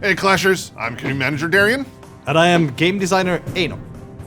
Hey Clashers, I'm community manager Darian. And I am game designer Eino.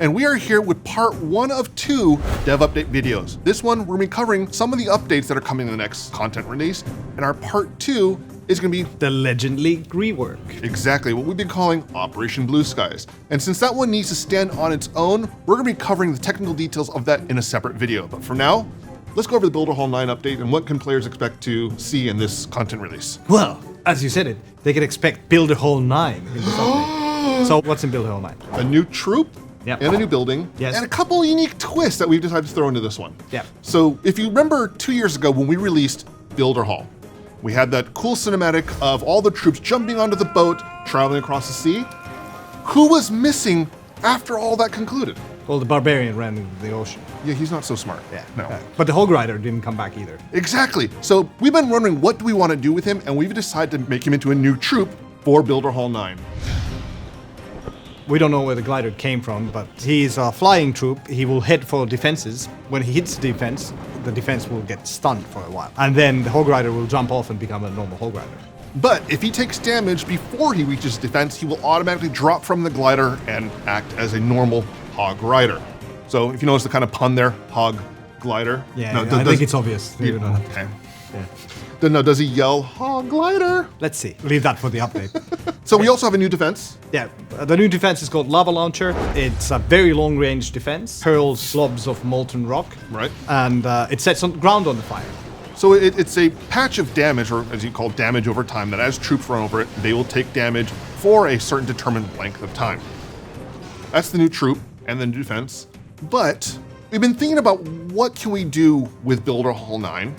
And we are here with part 1 of 2 dev update videos. This one, we're going to be covering some of the updates that are coming in the next content release. And our part 2 is going to be the Legend League rework. Exactly, what we've been calling Operation Blue Skies. And since that one needs to stand on its own, we're going to be covering the technical details of that in a separate video. But for now, let's go over the Builder Hall 9 update and what can players expect to see in this content release. Well, as you said it, they can expect Builder Hall 9 in this update. So what's in Builder Hall 9? A new troop. Yep. And a new building, yes. And a couple unique twists that we've decided to throw into this one. Yeah. So if you remember 2 years ago when we released Builder Hall, we had that cool cinematic of all the troops jumping onto the boat, traveling across the sea. Who was missing after all that concluded? Well, the Barbarian ran into the ocean. Yeah, he's not so smart. Yeah. No. But the Hog Rider didn't come back either. Exactly. So we've been wondering what do we want to do with him, and we've decided to make him into a new troop for Builder Hall 9. We don't know where the glider came from, but he's a flying troop. He will head for defenses. When he hits the defense will get stunned for a while. And then the Hog Rider will jump off and become a normal Hog Rider. But if he takes damage before he reaches defense, he will automatically drop from the glider and act as a normal Hog Rider. So if you notice the kind of pun there, Hog Glider. Yeah, no, I think it's obvious. Okay. Yeah. No, does he yell Hog Glider? Let's see. Leave that for the update. So we also have a new defense. Yeah, the new defense is called Lava Launcher. It's a very long-range defense. Hurls slobs of molten rock. Right. And it sets on ground on the fire. So it's a patch of damage, or as you call damage over time, that as troops run over it, they will take damage for a certain determined length of time. That's the new troop and the new defense. But we've been thinking about what can we do with Builder Hall 9.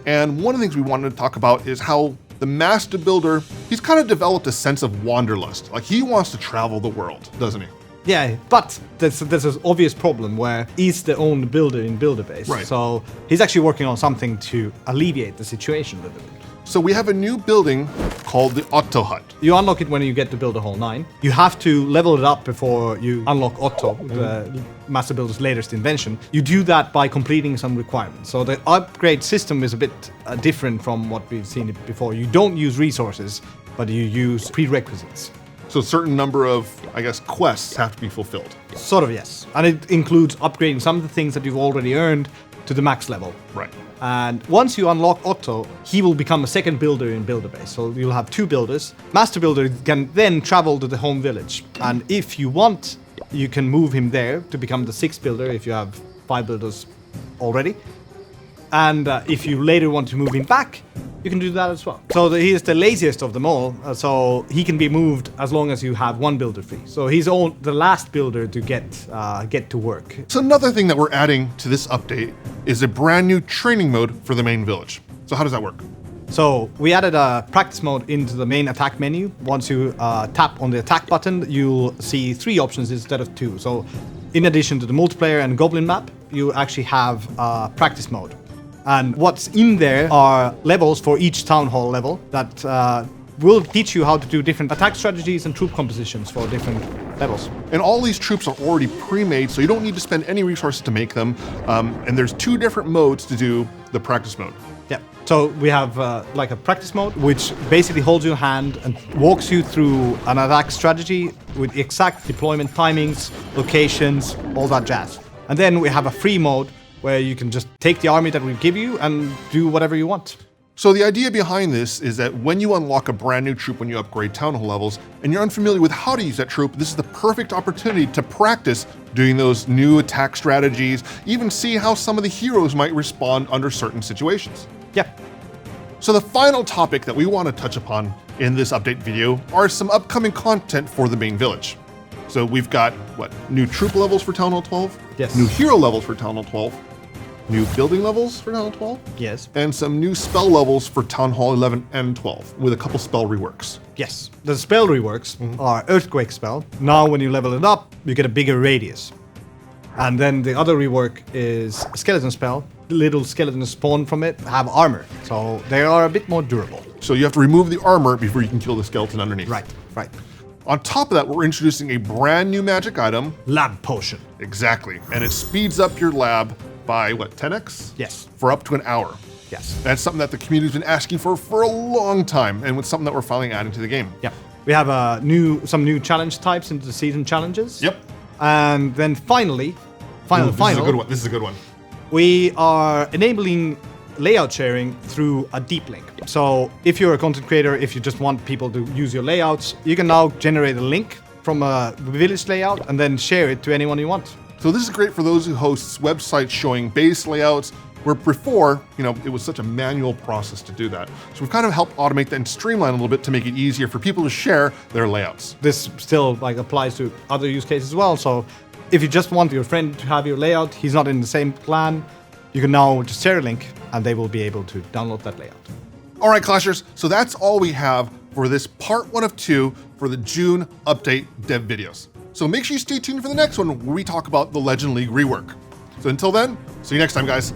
And one of the things we wanted to talk about is how the master builder, he's kind of developed a sense of wanderlust. Like he wants to travel the world, doesn't he? Yeah, but there's an obvious problem where he's the only builder in Builderbase. Right. So he's actually working on something to alleviate the situation a little bit. So we have a new building called the Otto Hut. You unlock it when you get to Builder Hall 9. You have to level it up before you unlock Otto, the Master Builder's latest invention. You do that by completing some requirements. So the upgrade system is a bit different from what we've seen before. You don't use resources, but you use prerequisites. So a certain number of, I guess, quests have to be fulfilled. Sort of, yes. And it includes upgrading some of the things that you've already earned to the max level. Right. And once you unlock Otto, he will become a second builder in Builderbase. So you'll have 2 builders. Master Builder can then travel to the home village. And if you want, you can move him there to become the 6th builder if you have 5 builders already. And if you later want to move him back, you can do that as well. So he is the laziest of them all, so he can be moved as long as you have 1 builder free. So he's the last builder to get to work. So another thing that we're adding to this update is a brand new training mode for the main village. So how does that work? So we added a practice mode into the main attack menu. Once you tap on the attack button, you'll see 3 options instead of 2. So in addition to the multiplayer and goblin map, you actually have practice mode. And what's in there are levels for each town hall level that will teach you how to do different attack strategies and troop compositions for different levels. And all these troops are already pre-made, so you don't need to spend any resources to make them. And there's 2 different modes to do the practice mode. Yeah. So we have like a practice mode, which basically holds your hand and walks you through an attack strategy with exact deployment timings, locations, all that jazz. And then we have a free mode, where you can just take the army that we give you and do whatever you want. So the idea behind this is that when you unlock a brand new troop when you upgrade town hall levels, and you're unfamiliar with how to use that troop, this is the perfect opportunity to practice doing those new attack strategies, even see how some of the heroes might respond under certain situations. Yeah. So the final topic that we want to touch upon in this update video are some upcoming content for the main village. So we've got, new troop levels for Town Hall 12? Yes. New hero levels for Town Hall 12? New building levels for Town Hall 12? Yes. And some new spell levels for Town Hall 11 and 12, with a couple spell reworks. Yes. The spell reworks are Earthquake spell. Now when you level it up, you get a bigger radius. And then the other rework is Skeleton spell. The little skeletons spawn from it have armor, so they are a bit more durable. So you have to remove the armor before you can kill the skeleton underneath. Right. On top of that, we're introducing a brand new magic item. Lab potion. Exactly. And it speeds up your lab by, 10x? Yes. For up to an hour. Yes. That's something that the community's been asking for a long time, and it's something that we're finally adding to the game. Yep. We have some new challenge types into the season challenges. Yep. And then finally, This is a good one. This is a good one. we are enabling layout sharing through a deep link. So if you're a content creator, if you just want people to use your layouts, you can now generate a link from a village layout and then share it to anyone you want. So this is great for those who host websites showing base layouts, where before, it was such a manual process to do that. So we've kind of helped automate that and streamline a little bit to make it easier for people to share their layouts. This still applies to other use cases as well. So if you just want your friend to have your layout, he's not in the same clan, you can now just share a link and they will be able to download that layout. All right, Clashers, so that's all we have for this part 1 of 2 for the June update dev videos. So make sure you stay tuned for the next one where we talk about the Legend League rework. So until then, see you next time, guys.